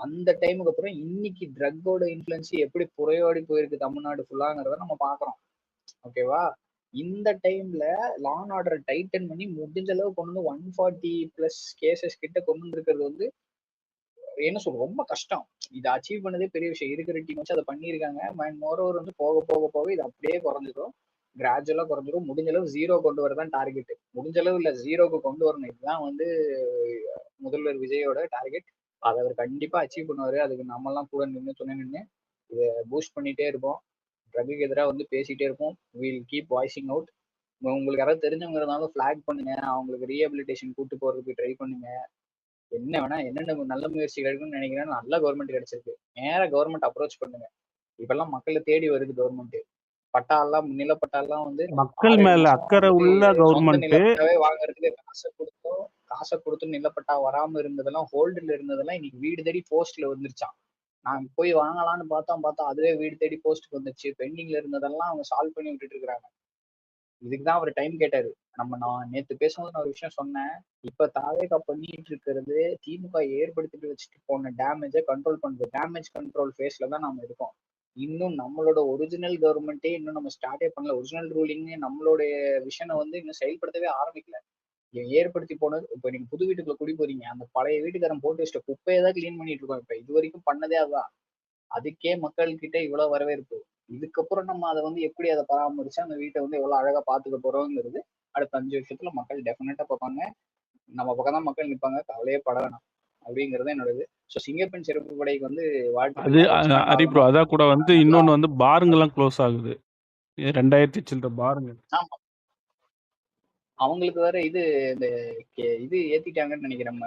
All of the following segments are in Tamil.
அந்த டைமுக்கு அப்புறம் இன்னைக்கு ட்ரக்கோட இன்ஃப்ளூயன்ஸ் எப்படி புறையோடி போயிருக்கு தமிழ்நாடு ஃபுல்லாங்கிறத நம்ம பாக்குறோம். ஓகேவா? இந்த டைம்ல லா அண்ட் ஆர்டர் டைட்டன் பண்ணி முடிஞ்ச அளவு கொண்டு வந்து 140+ கேசஸ் கிட்ட கொண்டு வந்திருக்கிறது வந்து என்ன சொல்ற ரொம்ப கஷ்டம். இதை அச்சீவ் பண்ணதே பெரிய விஷயம். இருக்கிற டீம் வச்சு அதை பண்ணியிருக்காங்க. அண்ட் மோரோவர் வந்து போக போக போக இது அப்படியே குறைஞ்சிடும், கிராஜுவலா குறைஞ்சிடும். முடிஞ்ச அளவு ஜீரோ கொண்டு வரதான் டார்கெட். முடிஞ்ச அளவு இல்ல, ஜீரோக்கு கொண்டு வரணும். இதுதான் வந்து முதல்வர் விஜயோட டார்கெட். அதை அவர் கண்டிப்பா அச்சீவ் பண்ணுவாரு. அதுக்கு நம்ம எல்லாம் கூட நின்று துணை நின்று இதை பூஸ்ட் பண்ணிட்டே இருப்போம். ட்ரக்குக்கு எதிராக வந்து பேசிட்டே இருப்போம். Will keep voicing out. உங்களுக்கு யாராவது தெரிஞ்சவங்க இருந்தாலும் ஃபிளாக் பண்ணுங்க, அவங்களுக்கு ரீஹபிலிட்டேஷன் கூட்டு போறதுக்கு ட்ரை பண்ணுங்க. என்ன வேணா என்னென்ன நல்ல முயற்சி கிடைக்கும்னு நினைக்கிறேன். நல்ல கவர்மெண்ட் கிடைச்சிருக்கு, நேரா கவர்மெண்ட் அப்ரோச் பண்ணுங்க. இப்பெல்லாம் மக்களை தேடி வருது கவர்மெண்ட். பட்டாலாம் நிலப்பட்டாலாம் வந்து மக்கள் 6-7 மேல மாசம் அக்கறை வந்து உள்ள சொந்த கவர்மெண்ட் நிலப்பட்டாவே வாங்குறதுக்கு காசை கொடுத்தும் நிலப்பட்டா வராம இருந்ததெல்லாம், ஹோல்டுல இருந்ததெல்லாம் இன்னைக்கு வீடு தேடி போஸ்ட்ல வந்துருச்சான். நான் போய் வாங்கலாம்னு பார்த்தா அதுவே வீடு தேடி போஸ்ட்டுக்கு வந்துருச்சு. பெண்டிங்ல இருந்ததெல்லாம் அவங்க சால்வ் பண்ணி விட்டுட்டு இருக்காங்க. இதுக்குதான் அவர் டைம் கேட்டாரு. நான் நேத்து பேசும்போது நான் ஒரு விஷயம் சொன்னேன். இப்ப தாவேகா பண்ணிட்டு இருக்கிறது திமுக ஏற்படுத்திட்டு வச்சுட்டு போன டேமேஜை கண்ட்ரோல் பண்றது. டேமேஜ் கண்ட்ரோல் ஃபேஸ்ல தான் நாம இருக்கோம். இன்னும் நம்மளோட ஒரிஜினல் கவர்மெண்ட்டே இன்னும் நம்ம ஸ்டார்டே பண்ணல. ஒரிஜினல் ரூலிங் நம்மளுடைய விஷனை வந்து இன்னும் செயல்படுத்தவே ஆரம்பிக்கல. ஏற்படுத்தி போனது. இப்ப நீங்க புது வீட்டுக்குள்ள குடி போறீங்க, அந்த பழைய வீட்டுக்காரன் போட்டு வச்சுட்ட குப்பையை தான் கிளீன் பண்ணிட்டு இருக்கோம். இப்ப இது வரைக்கும் பண்ணதே அதுதான். அதுக்கே மக்கள் கிட்ட இவ்வளவு வரவேற்பு. இதுக்கப்புறம் நம்ம அதை வந்து எப்படி அதை பராமரிச்சு அந்த வீட்டை வந்து எவ்வளவு அழகா பாத்துக்க போறோங்கிறது அடுத்த 5 வருஷத்துல மக்கள் டெஃபினட்டா பார்ப்பாங்க. நம்ம பக்கம் தான் மக்கள் நிற்பாங்க, கவலையே பட வேணாம் அப்படிங்கிறது என்னோடது. ஸோ சிங்கப்பெண் சிறப்பு படைக்கு வந்து அது வாழ்த்துக்கள். எக்ஸ்பேண்ட் ஹரி ப்ரோ, ஆகணும். அதான் கூட வந்து நல்லா இன்னொன்னு வந்து பாருங்கெல்லாம் க்ளோஸ் ஆகுது. 2000 சில்லற பாருங்க. ஆமா, அவங்களுக்கு வேற இது இந்த இது ஏத்திட்டாங்கன்னு நினைக்கிறேன்.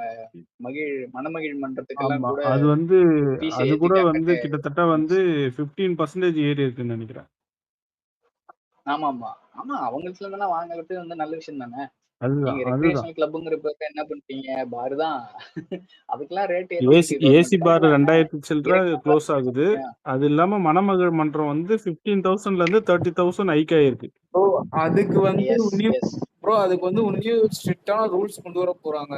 மணமகிழ் மன்றத்துக்கெல்லாம் ஆமா, கூட அது வந்து ஃபீஸ் அது கூட வந்து ஏத்திட்டாங்கன்னு. கிட்டத்தட்ட வந்து 15% ஏறி இருக்குன்னு நினைக்கிறேன். ஆமா ஆமா ஆமா, அவங்களுக்கு இருந்தெல்லாம் வாங்குறது வந்து நல்ல விஷயம் தானே. அதுதான் நீங்க அதுதான் ரெக்ரியேஷனல் கிளப்புங்கிற பேர்ல என்ன பண்றீங்க? பாரு தான். அதுக்கெல்லாம் ரேட் ஏசி ஏத்திட்டு ஏசி கவர்மெண்ட் பார் கரெக்ட் தானே. 2000 சில்லற க்ளோஸ் ஆகுது. அது இல்லாம மணமகள் மன்றம் வந்து 15,000ல இருந்து 30,000 ஹைக் ஆயிருக்கு. ப்ரோ அதுக்கு வந்து எஸ் எஸ் அதுக்கு வந்து இன்னும் ஸ்ட்ரிக்டான ரூல்ஸ் கொண்டு வர போறாங்க.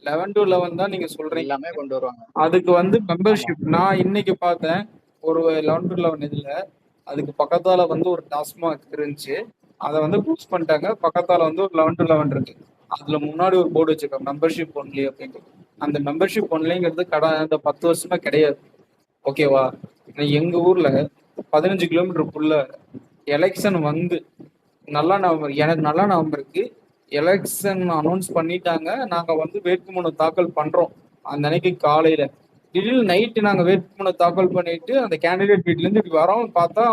11 to 11 தான் நீங்க சொல்றீங்க. எல்லாமே கொண்டு வருவாங்க. அதுக்கு வந்து மெம்பர்ஷிப் நான் இன்னைக்கு பார்த்தேன். ஒரு 11 to 11 இதுல அதுக்கு பக்கத்தால வந்து ஒரு டாஸ்மாக் இருந்துச்சு. அதை வந்து பூஸ்ட் பண்ணிட்டாங்க. பக்கத்தால வந்து ஒரு 11 to 11 இருக்கு. அதுல முன்னாடி ஒரு போர்டு வச்சிருக்காங்க மெம்பர்ஷிப் ஒன்லி அப்படின்ட்டு. அந்த மெம்பர்ஷிப் ஒன்லிங்கிறது அந்த 10 வருஷமா கிடையாது. ஓகேவா? எங்க ஊர்ல 15 கிலோமீட்டருக்குள்ள எலெக்ஷன் வந்து நல்லா எனக்கு நல்லா ஞாபகம் இருக்கு. எலெக்ஷன் அனௌன்ஸ் பண்ணிட்டாங்க. நாங்க வந்து வேட்புமனு தாக்கல் பண்றோம். அந்த அன்னைக்கு காலையில திடீர்னு நைட்டு நாங்க வேட்புமனு தாக்கல் பண்ணிட்டு அந்த கேண்டிடேட் வீட்ல இருந்து இப்படி வரோம். பார்த்தா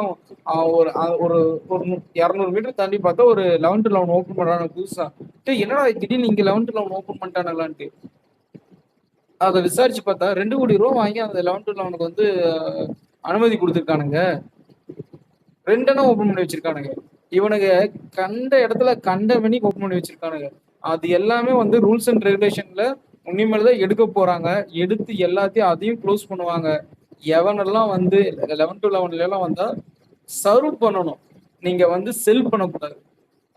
ஒரு ஒரு 200 மீட்டர் தாண்டி பார்த்தா ஒரு 11 to 11 ஓப்பன் பண்றாங்க புதுசா. என்னடா திடீர்னு இங்க 11 to 11 ஓப்பன் பண்ணிட்டாங்களான்ட்டு அதை விசாரிச்சு பார்த்தா 2 கோடி ரூபா வாங்கி அந்த 11 to 11 வந்து அனுமதி கொடுத்துருக்கானுங்க. 2 ஓப்பன் பண்ணி வச்சிருக்கானுங்க. இவனுங்க கண்ட இடத்துல கண்ட மணிக்கு ஓப்பன் பண்ணி வச்சிருக்கானுங்க. அது எல்லாமே வந்து ரூல்ஸ் அண்ட் ரெகுலேஷன்ல உன்னிமேல்தான் எடுக்க போறாங்க. எடுத்து எல்லாத்தையும் அதையும் க்ளோஸ் பண்ணுவாங்க. எவனெல்லாம் வந்து 11 to 11 எல்லாம் வந்தா சர்வ் பண்ணணும். நீங்க வந்து செல் பண்ணக்கூடாது.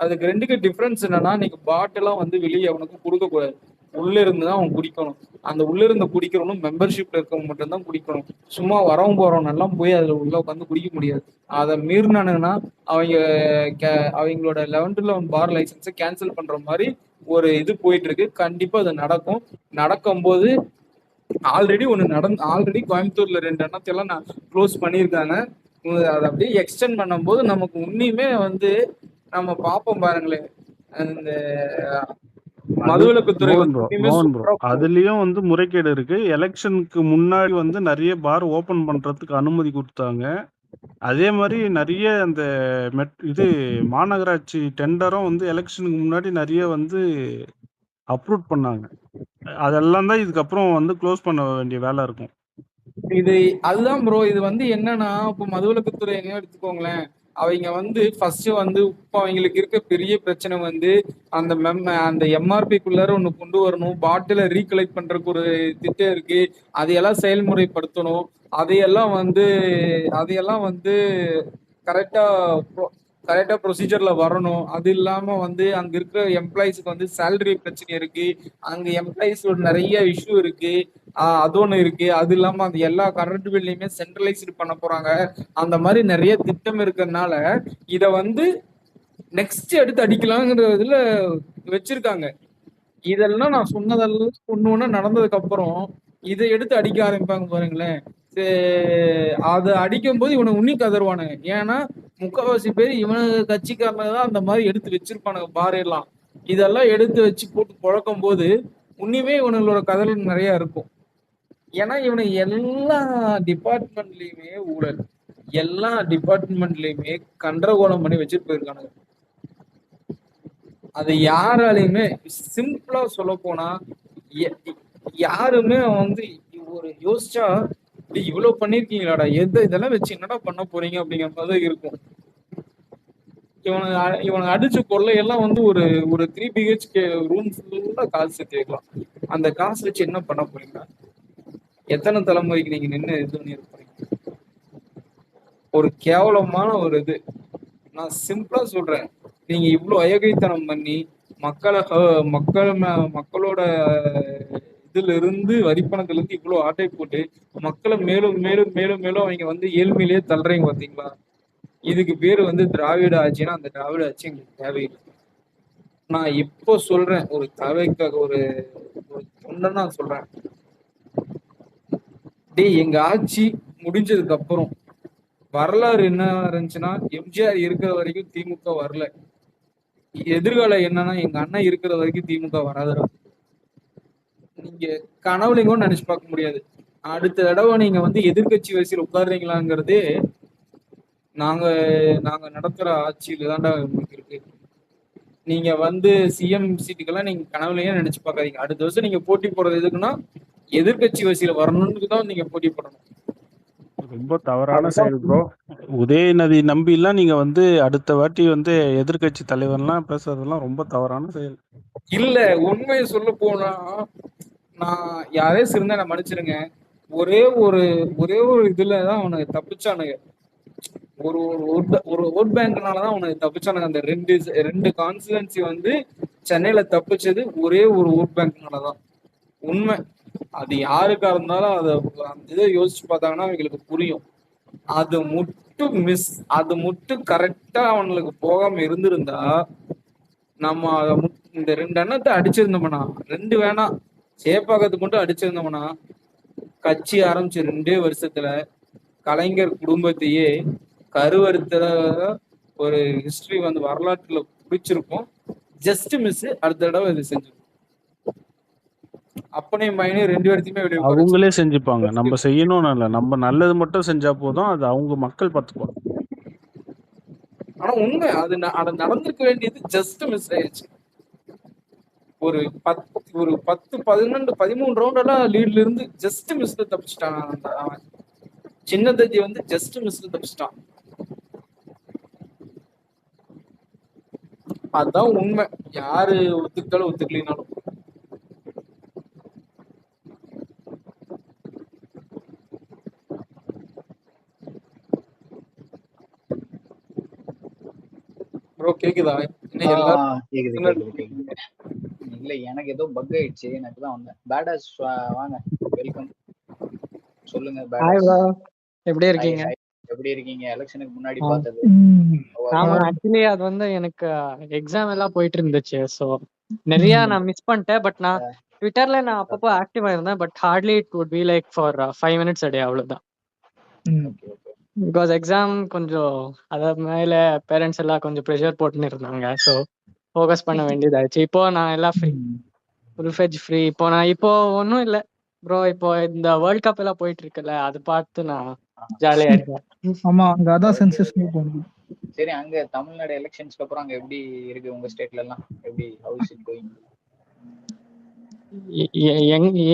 அதுக்கு ரெண்டுக்கு டிஃபரன்ஸ் என்னன்னா, நீங்க பாட்டிலாம் வந்து வெளியே அவனுக்கு கொடுக்க கூடாது. உள்ள இருந்துதான் அவன் குடிக்கணும். அந்த உள்ள இருந்து குடிக்கிறவனும் மெம்பர்ஷிப்ல இருக்கவங்க மட்டும்தான் குடிக்கணும். சும்மா வரவும் போறவன் எல்லாம் போய் அதுல உள்ள உட்காந்து குடிக்க முடியாது. அதை மீறினானுங்கன்னா அவங்களோட 11 to 11 பார் லைசன்ஸை கேன்சல் பண்ற மாதிரி ஒரு இது போயிட்டு இருக்கு. கண்டிப்பா அது நடக்கும். நடக்கும்போது ஆல்ரெடி கோயம்புத்தூர்ல 2 எண்ணத்தையெல்லாம் நான் க்ளோஸ் பண்ணியிருக்காங்க. அதை அப்படியே எக்ஸ்டெண்ட் பண்ணும்போது நமக்கு உன்னியுமே வந்து நம்ம பார்ப்போம் பாருங்களேன். அந்த மதுவிலக்குத்துறை அதுலயும் வந்து முறைகேடு இருக்கு. எலெக்ஷனுக்கு முன்னாடி வந்து நிறைய பார் ஓபன் பண்றதுக்கு அனுமதி கொடுத்தாங்க. அதே மாதிரி நிறைய அந்த இது மாநகராட்சி டெண்டரும் வந்து எலெக்ஷனுக்கு முன்னாடி நிறைய வந்து அப்ரூவ் பண்ணாங்க. அதெல்லாம் தான் இதுக்கப்புறம் வந்து க்ளோஸ் பண்ண வேண்டிய வேலை இருக்கும். அதுதான் ப்ரோ. இது வந்து என்னன்னா, இப்போ மதுவிலக்குத்துறை எடுத்துக்கோங்களேன். அவங்க வந்து ஃபர்ஸ்ட் வந்து இப்போ அவங்களுக்கு இருக்க பெரிய பிரச்சனை வந்து அந்த எம்ஆர்பிக்குள்ளார ஒண்ணு கொண்டு வரணும். பாட்டில ரீகலெக்ட் பண்றதுக்கு ஒரு திட்டம் இருக்கு. அதையெல்லாம் செயல்முறைப்படுத்தணும். அதையெல்லாம் வந்து கரெக்டா ப்ரொசீஜர்ல வரணும். அது இல்லாம வந்து அங்க இருக்கிற எம்ப்ளாயிஸ்க்கு வந்து சேலரி பிரச்சனை இருக்கு. அங்க எம்ப்ளாயிஸோட நிறைய இஷ்யூ இருக்கு. அது ஒண்ணு இருக்கு. அது இல்லாம அந்த எல்லா கரண்ட் பில்லையுமே சென்ட்ரலைஸ்டு பண்ண போறாங்க. அந்த மாதிரி நிறைய திட்டம் இருக்கிறதுனால இத வந்து நெக்ஸ்ட் எடுத்து அடிக்கலாங்கிற இதுல வச்சிருக்காங்க. இதெல்லாம் நான் சொன்னதெல்லாம் ஒண்ணு ஒண்ணு நடந்ததுக்கு அப்புறம் இதை எடுத்து அடிக்க ஆரம்பிப்பாங்க பாருங்களேன். அதை அடிக்கும் போது இவனை உன்னி கதருவானுங்க. ஏன்னா முக்கால்வாசி பேர் இவனுக்கு கட்சிக்காரங்க தான் அந்த மாதிரி எடுத்து வச்சிருப்பானுங்க பாறையெல்லாம். இதெல்லாம் எடுத்து வச்சு போட்டு புழக்கும் போது உன்னிமே இவனுங்களோட கதல் நிறைய இருக்கும். ஏன்னா இவனை எல்லா டிபார்ட்மெண்ட்லயுமே ஊழல், எல்லா டிபார்ட்மெண்ட்லயுமே கண்டரகோலம் பண்ணி வச்சுட்டு போயிருக்கானுங்க. அது யாராலையுமே சிம்பிளா சொல்ல போனா யாருமே வந்து ஒரு யோசிச்சா இவ்வளவு பண்ணிருக்கீங்களாடா, இதெல்லாம் வச்சு என்னடா பண்ண போறீங்க அப்படிங்கிற மாதிரி இருக்கும். இவனை அடிச்ச கொள்ளையெல்லாம் வந்து ஒரு ஒரு 3 BHK ரூம் ஃபுல்லா காசு சேர்த்து வைக்கலாம். அந்த காசு வச்சு என்ன பண்ண போறீங்க? எத்தனை தலைமுறைக்கு நீங்க நின்று இது பண்ணி இருப்பீங்க? ஒரு கேவலமான ஒரு இது. நான் சிம்பிளா சொல்றேன், நீங்க இவ்வளவு அயோக்கியத்தனம் பண்ணி மக்களோட இதுல இருந்து வரிப்பணத்துல இருந்து இவ்வளவு ஆட்டை போட்டு மக்களை மேலும் மேலும் மேலும் மேலும் அவங்க வந்து ஏழ்மையிலேயே தள்ளுறீங்க பாத்தீங்களா? இதுக்கு பேரு வந்து திராவிட ஆட்சின்னா அந்த திராவிட ஆட்சி எங்களுக்கு தேவையில்லை. நான் இப்போ சொல்றேன், ஒரு தவைக்காக ஒரு தொண்டனா சொல்றேன், டேய் எங்க ஆட்சி முடிஞ்சதுக்கு அப்புறம் வரலாறு என்ன இருந்துச்சுன்னா, எம்ஜிஆர் இருக்கிற வரைக்கும் திமுக வரல. எதிர்காலம் என்னன்னா, எங்க அண்ணன் இருக்கிற வரைக்கும் திமுக வராதுடா. நீங்க கனவுலையும் கூட நினைச்சு பார்க்க முடியாது. அடுத்த தடவை நீங்க வந்து எதிர்கட்சி வரிசையில் உட்கார்றீங்களாங்கிறதே நாங்க நடத்துற ஆட்சியில தான்டா உங்களுக்கு இருக்கு. நீங்க வந்து சிஎம் சீட்டுக்கெல்லாம் நீங்க கனவுலையே நினைச்சு பார்க்காதீங்க. அடுத்த வருஷம் நீங்க போட்டி போடுறது எதுக்குன்னா எதிர்கட்சி வரிசையில வரணும்னு தான் நீங்க போட்டி போடணும். ரொம்ப தவறான செயல் ப்ரோ. உதயநிதி நம்பி எல்லாம் நீங்க வந்து அடுத்த வாட்டி வந்து எதிர்கட்சி தலைவர்லாம் பேசுறதெல்லாம் ரொம்ப தவறான செயல். இல்ல, உண்மையை சொல்ல போனா நான் யாரேஸ் இருந்தா நான் மன்னிச்சிருங்க, ஒரே ஒரு இதுலதான் அவனுக்கு தப்பிச்சானுங்க. ஒரு ஓட் பேங்க்னாலதான் அவனுக்கு தப்பிச்சானுங்க. அந்த ரெண்டு கான்ஸ்டிட்யூன்சி வந்து சென்னையில தப்பிச்சது ஒரே ஒரு ஓட் பேங்க்னாலதான். உண்மை. அது யாருக்கா இருந்தாலும் அதை அந்த இதை யோசிச்சு பார்த்தாங்கன்னா அவங்களுக்கு புரியும். அது மட்டும் கரெக்டா அவனுக்கு போகாம இருந்திருந்தா நம்ம இந்த 2 எண்ணத்தை அடிச்சிருந்தோம்னா, 2 வேணாம் சேப்பாக்கத்துக்கு மட்டும் அடிச்சிருந்தோம்னா, கட்சி ஆரம்பிச்ச 2 வருஷத்துல கலைஞர் குடும்பத்தையே கருவறுத்துல ஒரு ஹிஸ்டரி வந்து வரலாற்றுல பிடிச்சிருக்கும். ஜஸ்ட் மிஸ் அடுத்த தடவை இது செஞ்சிருக்கும். அப்பனே மைனே 2 பேர்த்தையுமே அவங்களே செஞ்சுப்பாங்க. நம்ம செய்யணும்னு இல்லை, நம்ம நல்லது மட்டும் செஞ்சா போதும், அது அவங்க மக்கள் பார்த்துப்பாங்க. ஆனா உண்மை அது நடந்திருக்க வேண்டியது ஜஸ்ட் மிஸ் ஆயிடுச்சு. ஒரு 10 12 13 ரவுண்ட் எல்லாம் லீட்ல இருந்து ஜஸ்ட் மிஸ்ல தப்பிச்சிட்டான். அவன் சின்ன தஜி வந்து ஜஸ்ட் மிஸ்ல தப்பிச்சிட்டான். அதுதான் உண்மை. யாரு ஒத்துக்கிட்டாலும் ஒத்துக்கலினாலும். ப்ரோ கேக்குதா? இல்ல எனக்கு ஏதோ பக் ஆயிடுச்சு. எனக்கு தான் வந்தேன். பேடாஸ் வாங்க, வெல்கம். சொல்லுங்க பேடாஸ். எப்படி இருக்கீங்க? எப்படி இருக்கீங்க? எலெக்ஷனுக்கு முன்னாடி பார்த்தது. ஆமா, ஆக்சுவலி அது வந்து எனக்கு எக்ஸாம் எல்லாம் போயிட்டு இருந்துச்சு. சோ நிறைய நான் மிஸ் பண்ணிட்டேன். பட் நான் ட்விட்டர்ல நான் அப்பப்போ ஆக்டிவா இருந்தேன். But hardly it would be like for 5 minutes a day, அவ்வளவுதான். பிகாஸ் எக்ஸாம் கொஞ்சம் அத மேல பேரண்ட்ஸ் எல்லாம் கொஞ்சம் ப்ரெஷர் போட்டுன்னு இருந்தாங்க. ஸோ ஃபோக்கஸ் பண்ண வேண்டியதாச்சு. இப்போ நான் எல்லாம் ஃப்ரீ, ஃபுல் ஃபெஜ் ஃப்ரீ. இப்போ ஒன்றும் இல்லை ப்ரோ. இப்போ இந்த வேர்ல்ட் கப் எல்லாம் போயிட்டு இருக்குல்ல, அது பார்த்து நான் ஜாலியா இருக்கேன். ஆமா, அங்க அதான் சென்சஸ் போகுது. சரி, அங்க தமிழ்நாடு எலெக்ஷன்ஸ்க்கு அப்புறம் அங்க எப்படி இருக்கு உங்க ஸ்டேட்ல எல்லாம்? எப்படி how is it going?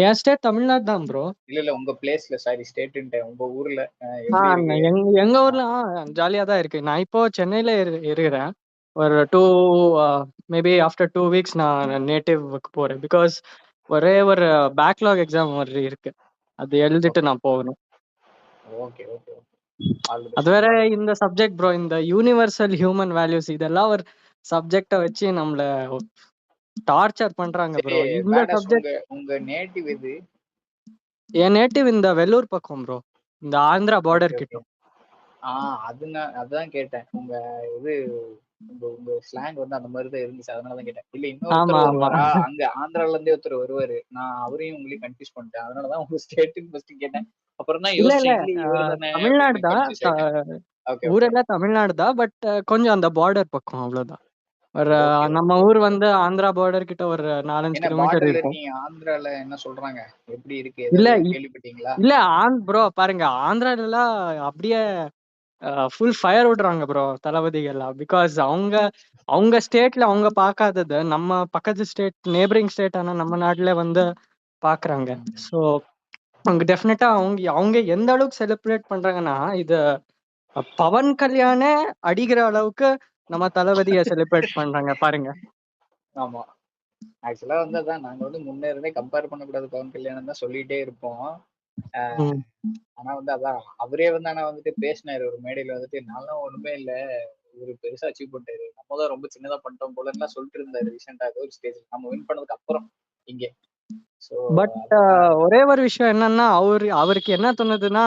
N state Tamil Nadu தான் ப்ரோ. இல்ல உங்க பிளேஸ்ல, சாரி ஸ்டேட்ன்ட்டு, உங்க ஊர்ல எங்க ஊர்ல ஜாலியா தான் இருக்கு. நான் இப்போ சென்னையில இருக்கிறேன். ஒரு மேபி ஆஃப்டர் 2 weeks நான் நேட்டிவ்க்கு போறேன். பிகாஸ் ஒரே ஒரு பேக்லாக் எக்ஸாம் மாதிரி இருக்கு, அது எழுதிட்டு நான் போகணும். Okay okay. அது வேற இந்த சப்ஜெக்ட் ப்ரோ, இந்த யூனிவர்சல் ஹியூமன் வேல்யூஸ், இதெல்லாம் ஒரு சப்ஜெக்ட வச்சு நம்மள டார்ச்சர் பண்றாங்க ப்ரோ. இந்த சப்ஜெக்ட் உங்க நேட்டிவ் இது? என் நேட்டிவ் இந்த வெள்ளூர் பக்கம் ப்ரோ, இந்த ஆந்திரா ஓகே பார்டர் ஓகே. கிட்ட. அதுதான் கேட்டேன். உங்க இது உங்க உங்க ஸ்லாங் வந்து அந்த மாதிரி தான் இருந்துச்சு, அதனாலதான் கேட்டேன். இல்ல இன்னொருத்தர் ஆமா ஆமா வருவாரா அங்க ஆந்திரால இருந்தே ஒருத்தர் வருவாரு, நான் அவரையும் உங்களையும் கன்ஃபியூஸ் பண்ணிட்டேன், அதனாலதான் உங்க ஸ்டேட்டுன்னு ஃபர்ஸ்ட் கேட்டேன். அப்புறம் தான் இல்ல இல்ல யோசிச்சேன், இல்ல இவர் தானே தமிழ்நாடு அப்படின்னு தான். கன்ஃபியூஸ் ஆயிட்டேன். ஓகே ஓகே ஊரெல்லாம் தமிழ்நாடு தான், பட் கொஞ்சம் அந்த பார்டர் பக்கம் அவ்வளவுதான். ஒரு ஓகே நம்ம ஓகே. ஊர் வந்து ஆந்திரா பார்டர் கிட்ட ஒரு 4-5 என்ன கிலோமீட்டர் பார்டர்ல இருக்கும். இருக்கீங்க? ஆந்திரால என்ன சொல்றாங்க, எப்படி இருக்கு, இல்ல ஏதாவது கேள்விப்பட்டீங்களா? இல்ல ப்ரோ பாருங்க, ஆந்திரால எல்லாம் அப்படியே ஃபுல் ஃபயர் விடுறாங்க ப்ரோ தளபதிகள்லாம். பிகாஸ் அவங்க அவங்க ஸ்டேட்ல அவங்க பார்க்காதது நம்ம பக்கத்து ஸ்டேட், நேபரிங் ஸ்டேட் ஆனா நம்ம நாட்டுல வந்து பாக்குறாங்க. ம். ஸோ அவங்க டெஃபினட்டா அவங்க அவங்க எந்த அளவுக்கு செலிப்ரேட் பண்றாங்கன்னா, இது பவன் கல்யாண அடிக்கிற அளவுக்கு நம்ம தளபதியை செலிப்ரேட் பண்றாங்க பாருங்க. ஆமா, ஆக்சுவலா வந்து அதான் நாங்க வந்து முன்ன இருந்தே கம்பேர் பண்ணக்கூடாது பவன் கல்யாணம் தான் சொல்லிட்டே இருப்போம். ம். ஆனா வந்து அதான் அவரே வந்து ஆனா வந்துட்டு பேசினாரு ஒரு மேடையில வந்துட்டு, நான்லாம் ஒண்ணுமே இல்ல, இவரு பெருசா அச்சீவ் பண்ணிட்டாரு, நம்ம தான் ரொம்ப சின்னதா பண்ணிட்டோம் போலன்னு சொல்லிட்டு இருந்தாரு ரீசெண்டா ஒரு ஸ்டேஜ் நம்ம வின் பண்ணதுக்கு அப்புறம் இங்கே. சோ பட் அதுதான் ஒரே ஒரு விஷயம் என்னன்னா, அவருக்கு என்ன தோணுதுன்னா,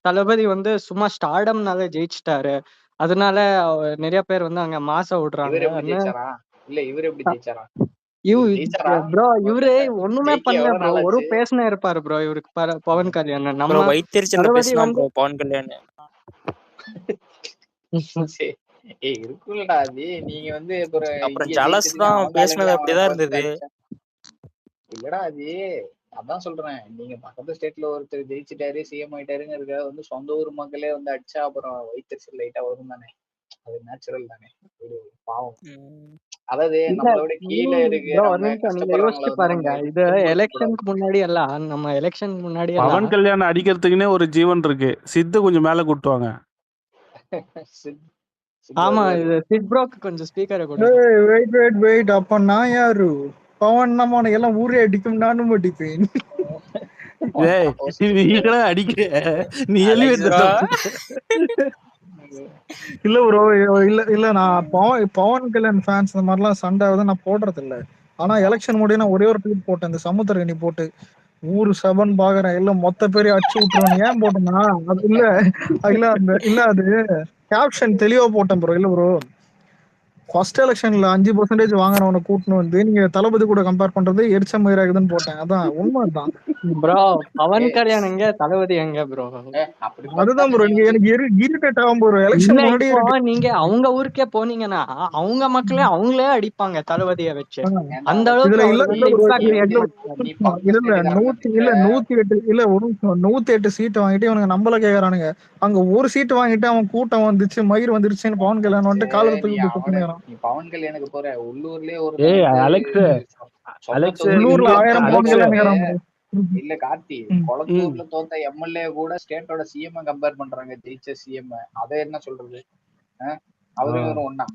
தளபதி வந்து சும்மா ஸ்டார்டம்னால ஜெயிச்சிட்டாரு, அதனால நிறைய பேர் வந்து அங்க மாச விடுறாங்க. இவர் எப்படி ஜெயிச்சாரா? இல்ல இவர் எப்படி ஜெயிச்சாரா? இவர் ஜெயிச்சாரா? ப்ரோ இவரு ஒண்ணுமே ஜெயிக்க பண்ணல எவ்வளவு ப்ரோ, நாள் ஒரு ஆச்சு? பேசினே இருப்பாரு ப்ரோ இவருக்கு பவன் கல்யாண். ப்ரோ நம்ம வைத்தறிச்சல்ல தளபதி பேசினா வந்து ப்ரோ பவன் கல்யாண். சரி. ஏய் இருக்குல்லடா அது, நீங்க வந்து அப்புறம் அப்புறம் இங்க ஜலஸ் ஜெயிச்சதுக்கு தான் அவன் பேசினது காலேஜ்ல அவனை அப்படிதான் பார்த்து இருந்தது. அடிச்சா இல்லடா அது. அதான் சொல்றேன், நீங்க பக்கத்து ஸ்டேட்ல ஒருத்தர் ஜெயிச்சுட்டாரு சிஎம் ஆயிட்டாருங்கிறத வந்து சொந்த ஊர் மக்களே வந்து அடிச்சா அப்புறம் வயிற்றுச்சல் லைட்டா வரும் தானே, அது நேச்சுரல் தானே. ஒரு பாவம், அதாவது இல்ல நம்மளை விட கீழே ப்ரோ ஒரு இருக்கிறவங்க நிமிஷம் நீங்க கஷ்டப்படுறவங்கள யோசிச்சு வந்து பாருங்க, நம்ம இது துன்புறுத்த கூடாது. எலெக்ஷனுக்கு முன்னாடி எல்லாம், நம்ம எலெக்ஷனுக்கு முன்னாடி எல்லாம் பவன் கல்யாணம் அடிக்கிறதுக்குன்னே ஒரு ஜீவன் இருக்கு, சித்து கொஞ்சம் மேல கூட்டுவாங்க. ஆமா இது சிட் ப்ரோக்கு கொஞ்சம் ஸ்பீக்கரை கொடுங்க. வெயிட் அப்ப நான் யாரு? பவன் நம்ம எல்லாம் ஊரே அடிக்கும், நானும் அடிப்பேன். ஏய் நீங்களா அடிக்க, நீ அலெக்ஸ் bro. இல்ல ப்ரோ, இல்ல நான் பவன் கல்யாண் ஃபேன்ஸ் இந்த மாதிரிலாம் சண்டை வந்து நான் போடுறது இல்ல. ஆனா எலெக்ஷன் முடிய நான் ஒரே ஒரு ட்வீட் போட்டேன், இந்த சமுத்திரகனி போட்டு ஊரு சபன் பாக்குறேன் எல்லாம் மொத்த பேரையும் அடிச்சு விட்டுருவேன். ஏன் போட்டேன்னா அது இல்ல அது கேப்ஷன் தெளிவா போட்டேன் ப்ரோ. இல்ல ப்ரோ, ஃபர்ஸ்ட் எலெக்ஷன்ல 5% வாங்கினவனை கூட்டணும் வந்து நீங்க தளபதி கூட கம்பேர் பண்றது எரிச்ச மயிராகுதுன்னு போட்டேன். அதான் உண்மைதான் ப்ரோ பவன் கல்யாண் எங்க, தளபதி எங்க ப்ரோ? அதுதான் ப்ரோ எனக்கு இரிட்டேட் ஆகும் ப்ரோ. எலெக்ஷன் இல்ல முன்னாடி இப்போ நீங்க அவங்க ஊருக்கே போனீங்கன்னா அவங்க மக்களே அவங்களே அடிப்பாங்க தளபதியை வச்சு. அந்த அளவுக்கு இதுல அவர் இல்ல வந்து இம்பாக்ட் கிரியேட் இல்ல பண்ணிட்டாரு. 108 இல்ல ஒரு 108 சீட் வாங்கிட்டு இவனுங்க நம்மள கேக்குறானுங்க. அங்க ஒரு சீட் வாங்கிட்டு அவன் கூட்டம் வந்துச்சு மயிர் வந்துருச்சுன்னு பவன் கல்யாணம் வந்துட்டு காலத்துல தூக்கி சுத்தினான். நீ பவன் கல்யாணுக்கு போற உள்ளூர்லயே ஒரு ஏய் அலெக்ஸ், உள்ளூர்ல 1000 பவன் கல்யாணம். இல்ல கார்த்தி, கொளத்தூர்ல தோத்த எம்எல்ஏ கூட ஸ்டேட்டோட சிஎம் கம்பேர் பண்றாங்க, ஜெயிச்ச சிஎம். அத என்ன சொல்றது? அவரும் இவரும் ஒண்ணா?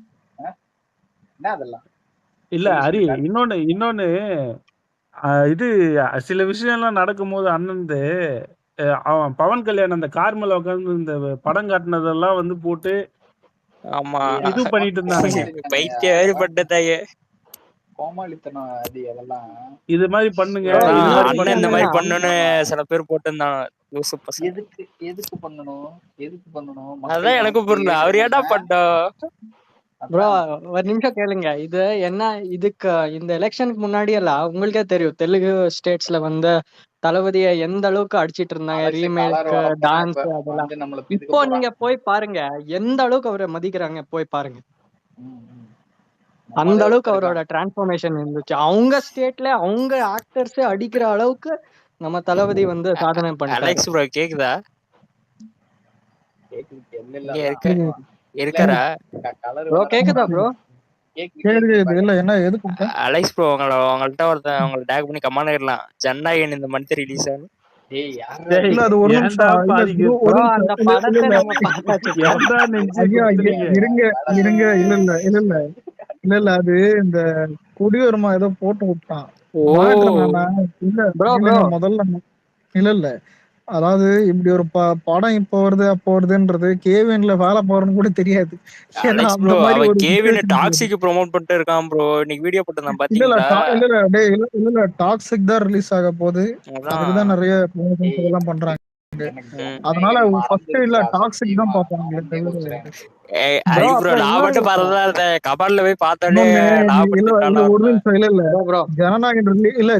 என்ன அதெல்லாம் இல்ல ஹரி, இன்னொன்னு இது சில விஷயம்லாம் நடக்கும்போது அண்ணன் அவன் பவன் கல்யாண் அந்த கார் மேல உட்காந்து இந்த படம் காட்டினதெல்லாம் வந்து போட்டு ஆமா இது பண்ணிட்டு இருந்தானுங்க. பைத்திய வேறுபட்டதாயே கோமாளித்தனம் அது. அதெல்லாம் இது மாதிரி பண்ணுங்க, அண்ணன் இந்த மாதிரி பண்ணணும்னு சில பேர் போட்டுருந்தாங்க. எதுக்கு பண்ணணும்? அதான் எனக்கு புரியல, அவர் ஏடா பண்ணோம். ப்ரோ ஒரு நிமிஷம் கேளுங்க, இது என்ன இதுக்கு இந்த எலெக்ஷனுக்கு முன்னாடி எல்லாம் உங்களுக்கே தெரியும் தெலுங்கு ஸ்டேட்ஸ்ல வந்து தளபதியை எந்த அளவுக்கு அடிச்சிட்டு இருந்தாங்க, ரீமேக் டான்ஸ் அதெல்லாம். இப்போ நீங்க போய் பாருங்க எந்த அளவுக்கு அவரை மதிக்கிறாங்க, போய் பாருங்க. அந்த அளவுக்கு அவரோட டிரான்ஸ்ஃபர்மேஷன் இருந்துச்சு. அவங்க ஸ்டேட்ல அவங்க ஆக்டர்ஸ் அடிக்கிற அளவுக்கு நம்ம தளபதி வந்து சாதனை பண்ணிட்டாரு. அலெக்ஸ் ப்ரோ கேக்குதா? இருக்கறா ப்ரோ கேக்குதா ப்ரோ? இல்ல என்ன எதுக்கு அலெக்ஸ் ப்ரோ உங்கள்ட்ட ஒருத்தன் உங்களை டேக் பண்ணி கமெண்ட் பண்ணலாம், ஜனநாயகன் இந்த மந்த் ரிலீஸ் ஆகும். இல்ல அது ஒரு நிமிஷம் அந்த படத்தை நம்ம பார்த்தாச்சு. இல்ல அது இந்த குடியுரிமை ஏதோ போட்டு விட்டான். இல்ல முதல்ல இல்ல அதாவது இப்படி ஒரு படம் இப்போ வருது அப்போ வருதுன்றது கேவின்ல வேலை போறன்னு கூட தெரியாது. ஏன்னா அலெக்ஸ் அந்த ப்ரோ மாதிரி அவன் ஒரு கேவின் சுச்சுவேஷன் போகுது. டாக்ஸிக்கு ப்ரோமோட் பண்ணிட்டு இருக்கான் ப்ரோ. இன்னைக்கு வீடியோ போட்டிருந்தான் இல்ல இல்ல பாத்தீங்களா? இல்ல இல்ல டேய் இல்ல டாக்ஸிக் தான் ரிலீஸ் ஆக போகுது. அதுக்கு தான் அதான். நிறைய ப்ரொமோஷன்ஸ் ஏய் இதெல்லாம் பண்றாங்க. எனக்கு ம். அதனால ஜனநாயகன் ஃபர்ஸ்ட் இல்ல மறந்துருச்சுடா டாக்ஸிக் தான் சத்தியமா. பார்ப்பாங்களே மறந்தே தவிர போச்சுடா எனக்கு. ப்ரோ அதுக்கு ப்ரோ அப்புறம் நான் இன்னொரு மட்டும் விஷயம் பரவாயில்ல இருந்தேன். கபால்ல போய் பார்த்தோன்னே இன்னொன்னு இல்ல இல்ல ஞாபகப்படுத்திட்டான் ஒரு அவனை. நிமிஷம் இல்ல இல்ல ப்ரோ ப்ரோ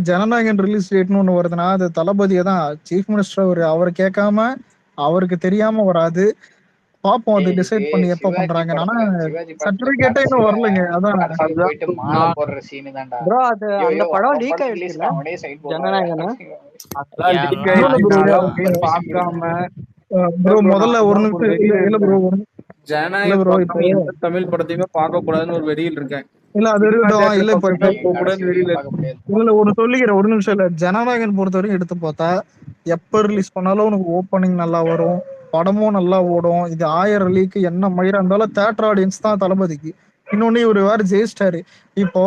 ஜனநாயகன் ரிலீஸ் டேட்னு ஒண்ணு வருதுன்னா அது தளபதியை தான் சீஃப் மினிஸ்டர் அவர் கேட்காம அவருக்கு தெரியாம வராது. பாப்போம் அது ஏய் டிசைட் இது பண்ணி எப்ப சிவாஜி பண்றாங்க. ஆனா படத்துல சர்டிபிகேட்டே இன்னும் கடைசியில வரலைங்க. அதான் கடைசியில அதுதான் போயிட்டு bro. மாலை நான் போடுற சீனு தான்டா. ப்ரோ அது ஐயோ அந்த ஐயோ படம் அவன் லீக் படத்து ஆயிடுச்சுல ரிலீஸ்க்கு அவனே சைட் போடுறான். ஜனநாயகனா. அதெல்லாம் லீக் ஏன்னா இன்னொன்னு ஆயிடுச்சு. ப்ரோ நான்லாம் அவன் போய் பெர்மிஷன் பார்க்காம ப்ரோ bro, முதல்ல நான் ஒரு தான் ஒரு நிமிஷம் இல்ல வெறியில இல்ல ப்ரோ இருக்கேன். இல்ல ஜனநாயகம் ப்ரோ இப்போ பார்க்காம எந்த தமிழ் படத்தையுமே பார்க்க கூடாதுன்னு ஒரு வெறியில் இருக்கேன். இல்ல அது சினிமா இருக்கட்டும். இல்ல தேட்டர் இப்ப பக்கமே ஏய் போக கடைசி கூடாதுன்னு வரைக்கும் வெறியில பார்க்க இருக்கேன். முடியாதுப்பா. இல்ல ஒரு சொல்லிக்கிறேன் ஒரு நிமிஷம் இல்ல ஜனநாயகன் பொறுத்த வரைக்கும் எடுத்து பார்த்தா எப்ப ரிலீஸ் பண்ணாலும் உனக்கு ஓப்பனிங் நல்லா வரும், படமும் நல்லா ஓடும். இது 1000 லீக் என்ன மயிரா இருந்தாலும் தேட்டர் ஆடியன்ஸ் தான் தளபதிக்கு. இன்னொன்னு இவர் வேற ஜெயிச்சிட்டாரு. இப்போ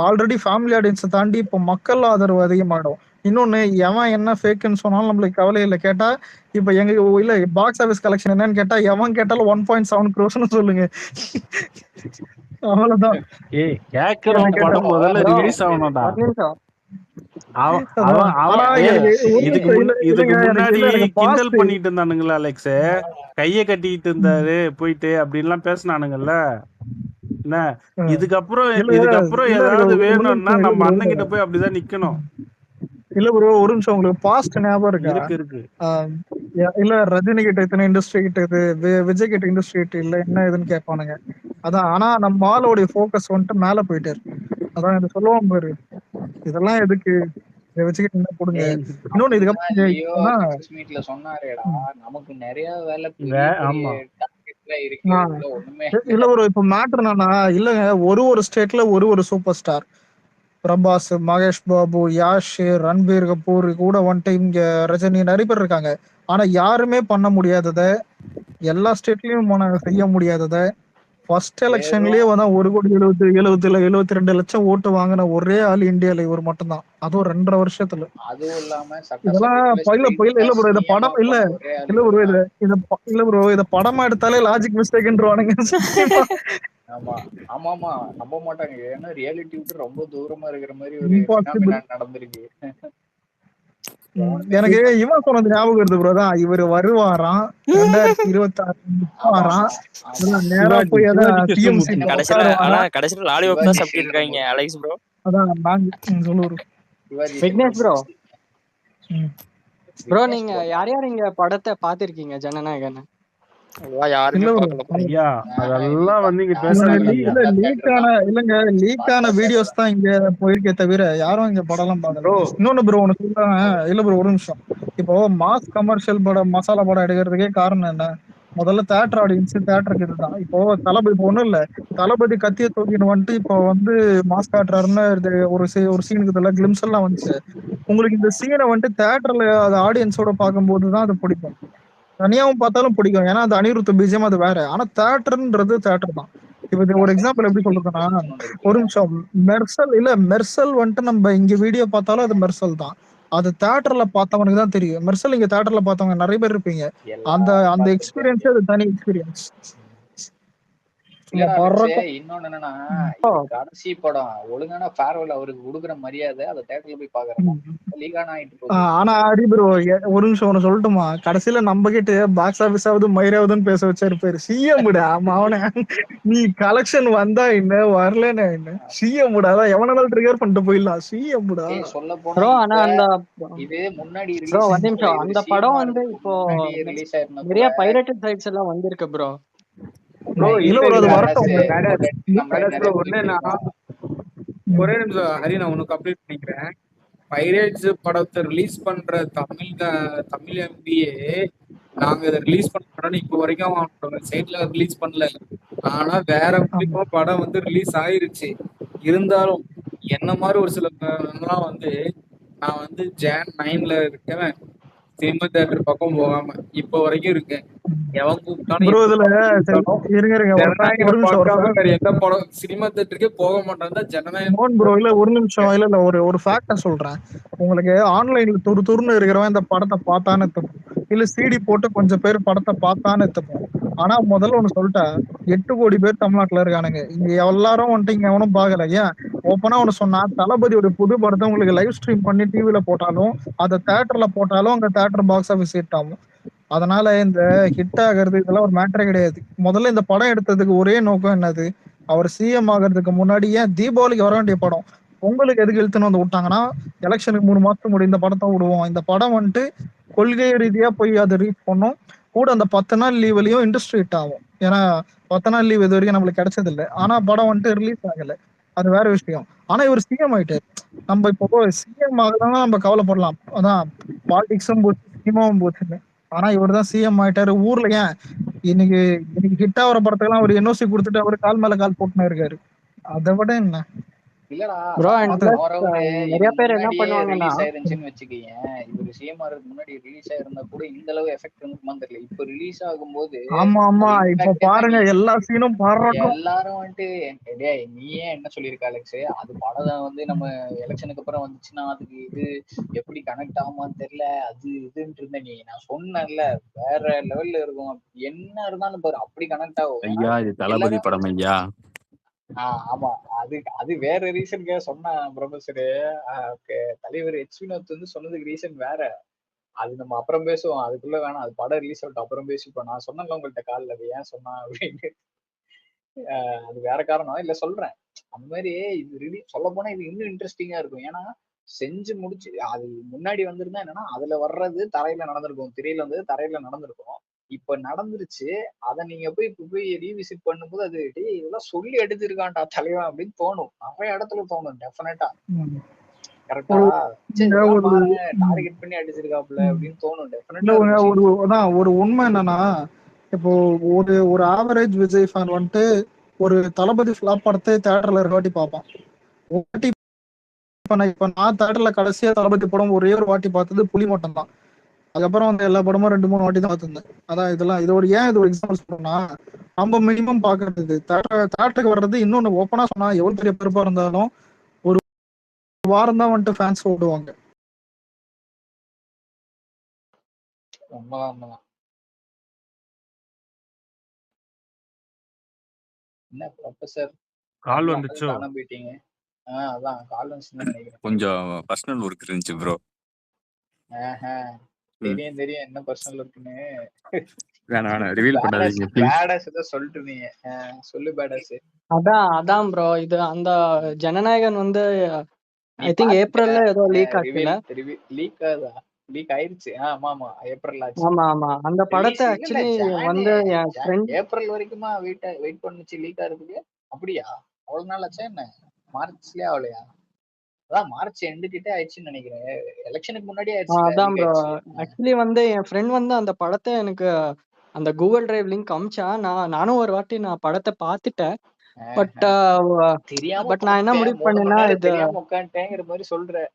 ஆல்ரெடி ஃபேமிலி ஆடியன்ஸை தாண்டி இப்போ மக்கள் ஆதரவு அதிகமாயிடும். இன்னொன்னு எவன் என்ன ஃபேக்குன்னு சொன்னாலும் நம்மளுக்கு கவலை இல்லை. கேட்டா இப்ப எங்க இல்ல பாக்ஸ் ஆபீஸ் கலெக்ஷன் என்னன்னு கேட்டா எவன் கேட்டாலும் 1.7 crores சொல்லுங்க. அவ்வளவுதான். ஏய் கேக்குற என்ன கேட்டா படம் முதல்ல ப்ரோ ரிலீஸ் ஆகணும்டா. ஒரு நிமிஷம் அவன் அவன் அதான். ஆனா அவன் ஏய் எனக்கு ஒரு இதுக்கு நிமிஷம் முன் இதுக்கு இல்லங்க முன்னாடி எனக்கு கிண்டல் பாஸ்ட் பண்ணிட்டு இருந்தானுங்களா அலெக்ஸ், கைய கட்டிட்டு இருந்தாரு போயிட்டு அப்படின்லாம் பேசினானுங்கல்ல என்ன. இதுக்கப்புறம் இல்ல இதுக்கப்புறம் இல்ல ஏதாவது ஒரு வேணும்னா நிமிஷம் இல்ல நம்ம ப்ரோ அண்ணன் கிட்ட போய் அப்படிதான் நிக்கணும். இல்ல ப்ரோ ஒரு நிமிஷம் உங்களுக்கு பாஸ்ட் ஞாபகம் இருக்கா? இருக்கு ஆஹ் இல்ல ரஜினி கிட்ட இத்தனை இண்டஸ்ட்ரி கிட்ட இது விஜய் கிட்ட இண்டஸ்ட்ரி கிட்ட இல்ல என்ன இதுன்னு கேட்பானுங்க. அதான் ஆனா நம்ம ஆளோடைய ஃபோக்கஸ் வந்துட்டு மேல போயிட்டாரு. அதான் இது சொல்லுவோம் பாரு, இதெல்லாம் எதுக்கு இதை வச்சுக்கிட்டு என்ன கொடுங்க. ஏய், இன்னொன்னு அப்படிதான் இதுக்கப்புறம் லியோ ஆனா சக்சஸ் மீட்ல சொன்னாரேடா, நமக்கு நிறைய வேலை பெரிய பெரிய ஆமா டார்கெட்ல இருக்கு, ஆஹ் உள்ள ஒண்ணுமே இல்ல ப்ரோ இப்ப மேட்ரு என்னன்னா இல்லங்க ஒரு ஸ்டேட்ல ஒரு சூப்பர் ஸ்டார் பிரபாஸ், மகேஷ் பாபு, யாஷ், ரன்பீர் கபூர் கூட வந்துட்டு இங்க ரஜினி நிறைய பேர் இருக்காங்க. ஆனா யாருமே பண்ண முடியாதத எல்லா ஸ்டேட்லயும் செய்ய முடியாதத ஃபர்ஸ்ட் எலெக்ஷன்லயே வெறும் வந்து 1,70,72,00,000 ஓட்டு வாங்கின ஒரே ஆள் இந்தியால இவர் மட்டும்தான், அதுவும் 2.5 வருஷத்துல. அதுவும் இல்லாம இதெல்லாம் சட்டசபைக்குள்ள இல்ல ஸ்ட்ரெயிட்டா இல்ல ப்ரோ இத சிஎம்மா படம் இல்ல போன ஒரே ஆள் இல்ல ப்ரோ இவருதான். இல்ல ப்ரோ இத படமா எடுத்தாலே லாஜிக் மிஸ்டேக்ன்றவானுங்க சத்தியமா. ஆமா ஆமாமா நம்ப மாட்டாங்க, ஏன்னா ரியாலிட்டி விட்டு ரொம்ப தூரமா இருக்கிற மாதிரி ஒரு இம்பாசிபிள். பினாமினா நடந்திருக்கு. எவனுமே எனக்கு எதிர்பார்க்க இவன் சொன்னது ஞாபகம் வருது ப்ரோ தான் இவர் வருவாராம் 2026 ஆமா வாராம் ஆமா ஆமா நேரா சிவாஜி போய் அதான் சிவாஜி டிஎம் கிருஷ்ணமூர்த்தி சீட்ல கடைசியில ஆனா உட்காருவாராம். கடைசியில லாலிபாப் தான் சிவாஜி சாப்பிட்டு இருக்காங்க சுந்தரமூர்த்தி அலெக்ஸ் ப்ரோ. அதான் நாங்க சொல்லுவோம். சிவாஜி விக்னேஷ் ப்ரோ சுந்தரமூர்த்தி ப்ரோ விக்னேஷ் நீங்க ப்ரோ யார் யார் இங்க படத்தை பாத்திருக்கீங்க ஜனநாயகன்? அதெல்லாம் யாருமே இல்ல ப்ரோ பார்க்கல bro. ஐயா. அதெல்லாம் இல்லப்பா வந்து இங்க நானும் பேசாதீங்க இல்ல ஐயா. இல்ல பார்த்தா லீக்கான தேட்டர் தான், இல்லங்க லீக்கான பார்த்தா தேட்டர் வீடியோஸ் தான். தான் இங்க போயிருக்கே தவிர யாரும் இங்க படம் எல்லாம் பார்க்கல. ப்ரோ இன்னொன்னு ப்ரோ ஒண்ணு சொல்றேன். இல்ல ப்ரோ ஒரு நிமிஷம். இப்போ மாஸ் கமர்ஷியல் படம் மசாலா படம் எடுக்கிறதுக்கே காரணம் என்ன? முதல்ல தேட்டர் ஆடியன்ஸ் தேட்டருக்கு இதுதான். இப்போ தளபதி இப்போ ஒண்ணும் இல்ல தளபதி கத்திய தூக்கின்னு வந்துட்டு இப்போ வந்து மாஸ் காட்டுறாருன்னு ஒரு சீனுக்கு இதெல்லாம் கிளிம்ஸ் எல்லாம் வந்துச்சு. உங்களுக்கு இந்த சீனை வந்துட்டு தேட்டர்ல அது ஆடியன்ஸோட பார்க்கும்போது தான் அது பிடிக்கும். தனியாவும் பார்த்தாலும் பிடிக்கும். ஏன்னா அது அனிருத் பிஜிஎம் அது வேற. ஆனா தேட்டர்ன்றது தேட்டர் தான். இப்ப இது ஒரு எக்ஸாம்பிள் எப்படி சொல்றதுன்னா ஒன்று ஒரு இருக்குல்ல, நிமிஷம் மெர்சல் வந்துட்டு நம்ம இங்க வீடியோ பார்த்தாலும் அது மெர்சல் தான். அது தேட்டர்ல பார்த்தவனுக்கு தான் தெரியும். மெர்சல் இங்க தேட்டர்ல பார்த்தவங்க நிறைய பேர் இருப்பீங்க. அந்த எல்லாரும் அந்த பார்த்துருப்பாங்க. எக்ஸ்பீரியன்ஸே அது தனி எக்ஸ்பீரியன்ஸ். இல்லடா படுற அலெக்ஸே, இன்னொன்னு என்னன்னா, இது கடைசி படம், ஒழுங்கான ஃபேர்வெல் அவருக்கு கொடுக்குற மரியாதை அதை தேட்டர்ல போய் பாக்குறதான் லீகான ஆயிட்டு போகுது. ஆனா ஹரி ப்ரோ ஒரு நிமிஷம் ஒண்ணு சொல்லட்டுமா? கடைசியில நம்ம கிட்ட பாக்ஸ் ஆபீஸ் ஆகுது மயிராவதுன்னு பேச வச்சாரு பேரு சிஎம்டா. அவனை நீ கலெக்ஷன் வந்தா என்ன வரலன்னா என்ன சிஎம்டா, அதான் எவனாலும் ட்ரிகர் பண்ணிட்டு போயிடலாம் சிஎம்டா. ஏய் சொல்ல போனா ப்ரோ ஆனா இப்ப அந்த இது முன்னாடி ப்ரோ ரிலீஸ் ஒரு நிமிஷம் இவரு அந்த சிஎம் படம் வந்து ஆறதுக்கு இப்போ முன்னாடி ரிலீஸ் ஆயிருந்தா கூட நிறைய பைரேட்டட் சைட்ஸ் எல்லாம் வந்திருக்கு ப்ரோ. ப்ரோ இல்ல இல்ல ப்ரோ அது இல்ல வரட்டும். மேடஸ் நம்ம மேடஸ் நிறைய ப்ரோ ஒண்ணு போயிட்டு நான் இருக்கோம். ஒரே நிமிஷம் ஹரி நான் ஒண்ணு கம்ப்ளீட் பண்ணிக்கிறேன். பைரேட்ஸ் படத்தை ரிலீஸ் பண்ற தமிழ் எம்பிஏ நாங்க இதை ரிலீஸ் பண்ண படம் இப்போ வரைக்கும் அவனோட சைட்ல ரிலீஸ் பண்ணல. ஆனா வேற மூலியமா படம் வந்து ரிலீஸ் ஆயிருச்சு. இருந்தாலும் என்ன மாதிரி ஒரு சில எல்லாம் வந்து நான் வந்து Jan 9 இருக்கேன் சினிமா தியேட்டர் பக்கம் போகாம இப்போ வரைக்கும் இருக்கேன். எவன் கூப்பிட்டாலும் ப்ரோ எந்த இதுல படம் சரி, கூப்பிட்டாலும் இருங்க இருங்க ஒரு ஜனநாயகனை நிமிஷம் ஒரு பார்க்காம வேற எந்த படம் சினிமா தேட்டருக்கே போக மாட்டான் ஜனநாயகம். மோகன் ப்ரோ இல்ல ஒரு நிமிஷம் இல்ல இல்ல ஒரு ஃபேக்ட சொல்றேன். உங்களுக்கு ஆன்லைன்ல துருன்னு இருக்கிறவன் இந்த படத்தை பார்த்தான்னு எடுத்துப்போம், இல்ல சிடி போட்டு கொஞ்சம் பேர் படத்தை பார்த்தான்னு எடுத்துப்போம். ஆனா முதல்ல ஒண்ணு சொல்லிட்டேன், 8 கோடி பேர் தமிழ்நாட்டுல இருக்கானுங்க. இங்க எல்லாரும் வந்துட்டு இங்க எவனும் பாக்கல. ஏன் ஓப்பனா ஒண்ணு சொன்னா, தளபதியோட புது படத்தை உங்களுக்கு லைவ் ஸ்ட்ரீம் பண்ணி டிவில போட்டாலும் அதை தியேட்டர்ல போட்டாலும் அங்க தியேட்டர் பாக்ஸ் ஆஃபீஸ் ஹிட் ஆகும். அதனால இந்த ஹிட் ஆகிறது இதெல்லாம் ஒரு மேட்டரே கிடையாது. முதல்ல இந்த படம் எடுத்ததுக்கு ஒரே நோக்கம் என்னது, அவர் சிஎம் ஆகிறதுக்கு முன்னாடி ஏன் தீபாவளிக்கு வர வேண்டிய படம் பொங்கலுக்கு எதுக்கு இழுத்துன்னு வந்து விட்டாங்கன்னா, எலெக்ஷனுக்கு 3 மாசத்துக்கு முன்னாடி இந்த படத்தை விடுவோம், இந்த படம் வந்துட்டு கொள்கை ரீதியா போய் அதை ரீச் பண்ணும், கூட அந்த 10 நாள் லீவ்லயும் இண்டஸ்ட்ரி ஹிட் ஆகும். ஏன்னா 10 நாள் லீவ் இது வரைக்கும் நம்மளுக்கு கிடைச்சது இல்லை. ஆனா படம் வந்துட்டு ரிலீஸ் ஆகல, அது வேற விஷயம். ஆனா இவர் சிஎம் ஆயிட்டாரு. நம்ம இப்போ சிஎம் ஆகுதான் நம்ம கவலைப்படலாம், அதான் பாலிடிக்ஸும் போச்சு சினிமாவும் போச்சுன்னு. ஆனா இவர் தான் சிஎம் ஆயிட்டாரு. ஊர்ல ஏன் இன்னைக்கு இன்னைக்கு ஹிட் ஆகிற படத்துக்கெல்லாம் அவர் என்ஓசி கொடுத்துட்டு அவரு கால் மேல கால் போட்டுன்னு இருக்காரு. அதை விட என்ன இல்லடா, ப்ரோ அதான் அண்ட் அது பிளஸ் moreover இது நிறைய பேர் என்ன முன்னாடியே பண்ணுவாங்கன்னா, ரிலீஸ் ஆயிருந்துச்சுன்னு வச்சுக்கோயேன், இவர் சிஎம் ஆகிறதுக்கு முன்னாடி ரிலீஸ் ஆயிருந்தா கூட இந்த அளவு எஃபெக்ட் இருக்குமான்னு தெரியல. இப்ப ரிலீஸ் ஆகும்போது ஆமா ஆமா அது இப்ப இம்பாக்ட் என்ன, பாருங்க நீ எல்லா சீனும் பாராட்டும். எல்லாரும் வந்துட்டு டேய் நீயே என்ன சொல்லியிருக்க அலெக்ஸ், அது படம் வந்து நம்ம எலெக்ஷனுக்கு அப்புறம் வந்துச்சுன்னா அதுக்கு இது எப்படி கனெக்ட் ஆகுமான்னு தெரியல, அது இதுன்னு இருந்த நீ, நான் சொன்னேன்ல வேற லெவல்ல இருக்கும், என்ன இருந்தாலும் பாரு அப்படி கனெக்ட் ஆகும். ஏன்னா ஐயா இது தளபதி எல்லாரும் படம் ஐயா. ஆமா அது அது வேற ரீசனுக்காக சொன்னா ப்ரொஃபஸரு. தலைவர் எச் வினோத் வந்து சொன்னதுக்கு ரீசன் வேற, அது நம்ம அப்புறம் பேசுவோம், அதுக்குள்ள வேணாம், அது படம் ரிலீஸ் ஆகட்டும் அப்புறம் பேசிப்போம். நான் சொன்னேன்ல உங்கள்கிட்ட காலில் அது ஏன் சொன்னா அப்படின்னு, அது வேற காரணம் இல்ல சொல்றேன். அந்த மாதிரி இது ரிலீஸ் சொல்ல போனா இது இன்னும் இன்ட்ரெஸ்டிங்கா இருக்கும். ஏன்னா செஞ்சு முடிச்சு அது முன்னாடி வந்திருந்தா என்னன்னா அதுல வர்றது தரையில நடந்திருக்கும், திரையில வந்து தரையில நடந்திருக்கும். இப்ப நடந்துருச்சு, அதை நீங்க போய் ரீவிசிட் பண்ணும்போது அது டேய் இதெல்லாம் சொல்லி எடுத்திருக்கான்டா தலைவன் அப்படின்னு தோணும். நிறைய இடத்துல தோணும் டெஃபினட்டா. கரெக்டா சரி இங்க இதெல்லாம் ஒரு பாருங்க டார்கெட் பண்ணி அடிச்சிருக்காப்புல அப்படின்னு தோணும் இல்ல டெஃபினட்டா இருக்கும். ஒரு உண்மை என்னன்னா, இப்போ ஒரு ஆவரேஜ் விஜய் ஃபேன் வந்துட்டு ஒரு தளபதி ஃபிளாப் படத்தை தியேட்டர்ல ஒரு வாட்டி பார்ப்பான். ஒரு வாட்டி இப்ப நான் தியேட்டர்ல கடைசியா தளபதி படம் ஒரே ஒரு வாட்டி பார்த்தது புலி மட்டும் தான். அதுக்கப்புறம் வந்து எல்லா படமும் 2-3 வாட்டி தான் பார்த்துருந்தேன். அதான் இதெல்லாம் இது ஒரு எக்ஸாம்பிள் சொல்லணும்னா, நம்ம மினிமம் பாக்குறது தியேட்டருக்கு வர்றது. இன்னொன்னு ஓப்பனா சொன்னா எவ்வளவு பெரிய பெருப்பா இருந்தாலும் ஒரு வாரம் தான் வந்துட்டு ஃபேன்ஸ் ஓடுவாங்க. உண்மைதான். என்ன ப்ரொஃபசர் கால் வந்துச்சோ? காணாம போயிட்டீங்க? அதான் கால் வந்துச்சுன்னு நினைக்கிறேன். கொஞ்சம் பர்சனல் ஒர்க் இருந்துச்சு ப்ரோ. தெரியும் என்ன பர்சனல் இருக்குன்னு. வேணாம் ரிவீல் பண்ணாதீங்க ப்ளீஸ். பேடாஸ் ஏதோ சொல்லிட்டு இருந்தீங்க, சொல்லு பேடாஸ். அதான் ப்ரோ இது அந்த ஜனநாயகன் வந்து ஐ திங்க் ஏப்ரல்ல ஏதோ லீக் ஆச்சுல. லீக் ஆயிருச்சு. ஆமா ஏப்ரல் ஆச்சு. ஆமா அந்த படத்தை ஆக்சுவலி வந்து என் ஃப்ரெண்ட் ஏப்ரல் வரைக்குமா வெயிட் பண்ணுச்சு லீக் ஆகிறதுக்கு? அப்படியா? அவ்வளவு நாள் ஆச்சா என்ன? மார்ச்லயே ஆகலையா? அதான் மார்ச் எண்டு கிட்டே ஆயிடுச்சுன்னு நினைக்கிறேன். எலெக்ஷனுக்கு முன்னாடி ஆயிடுச்சு. அதான் ப்ரோ ஆக்சுவலி வந்து என் ஃப்ரெண்ட் வந்து அந்த படத்தை எனக்கு அந்த கூகுள் டிரைவ் லிங்க் அமிச்சா, நானும் ஒரு வாட்டி நான் படத்தை பார்த்துட்டேன். பட் நான் என்ன முடிவு பண்ணேன்னா, இது தெரியாம உட்காந்துட்டேங்கிற மாதிரி சொல்ற.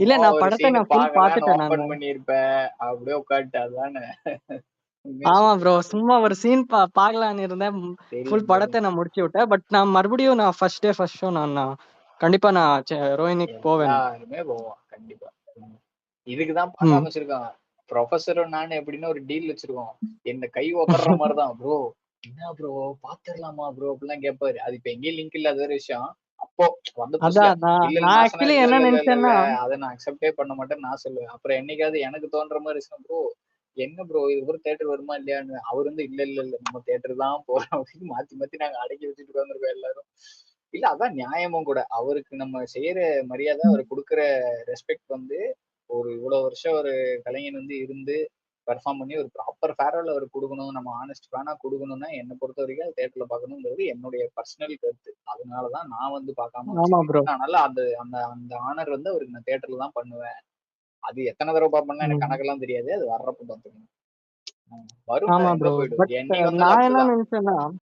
இல்ல நான் படத்தை நான் ஃபுல் பார்த்துட்டேன். நான் ஓபன் பண்ணிருப்பேன் அப்படியே உட்காந்துட்டு அதானே. ஆமா ப்ரோ சும்மா ஒரு சீன் பார்க்கலான்னு இருந்தேன். ஃபுல் படத்தை நான் முடிச்சு விட்டேன். பட் நான் மறுபடியும் நான் ஃபர்ஸ்ட் ஷோ நான் கண்டிப்பா நான் ரோஹினிக்கு போவேன். எல்லாருமே போவோம் கண்டிப்பா. இதுக்குதான் பண்ண வச்சிருக்காங்க ப்ரொஃபஸரும் நானு. எப்படின்னா ஒரு டீல் வச்சிருக்கோம், என்ன கை உக்கற மாதிரிதான். ப்ரோ என்ன ப்ரோ பாத்துடலாமா ப்ரோ அப்படிலாம் கேட்பாரு. அது இப்ப எங்கேயும் லிங்க் இல்லாத ஒரு விஷயம். அப்போ வந்து என்ன நினைச்சேன்னா, அதை நான் அக்செப்டே பண்ண மாட்டேன்னு நான் சொல்லுவேன். அப்புறம் என்னைக்காவது எனக்கு தோன்ற மாதிரி ப்ரோ என்ன ப்ரோ இது தேட்டர் வருமா இல்லையான்னு, அவர் வந்து இல்ல நம்ம தேட்டர் தான் போறோம் அப்படின்னு மாத்தி நாங்க அடக்கி வச்சுட்டு உட்காந்துருக்கோம் எல்லாரும். இல்ல அதான் நியாயமும் கூட. அவருக்கு நம்ம செய்யற மரியாதை, அவர் கொடுக்குற ரெஸ்பெக்ட் வந்து ஒரு இவ்வளவு வருஷம் ஒரு கலைஞன் வந்து இருந்து பெர்ஃபார்ம் பண்ணி ஒரு ப்ராப்பர் ஃபேர்வெல் அவர் கொடுக்கணும், நம்ம ஆனஸ்ட் ஃபேனா கொடுக்கணும்னா என்னை பொறுத்த வரைக்கும் அது தேட்டர்ல பார்க்கணுங்கிறது என்னுடைய பர்சனல் கருத்து. அதனாலதான் நான் வந்து பார்க்காம அதனால அந்த ஆனர் வந்து அவருக்கு நான் தேட்டர்ல தான் பண்ணுவேன். அது எத்தனை தடவை பார்ப்பேன்னா எனக்கு கணக்கெல்லாம் தெரியாது, அது வர்றப்ப பார்த்துக்கணும். வரும் போயிடும். நான் என்ன நினைச்சேன்னா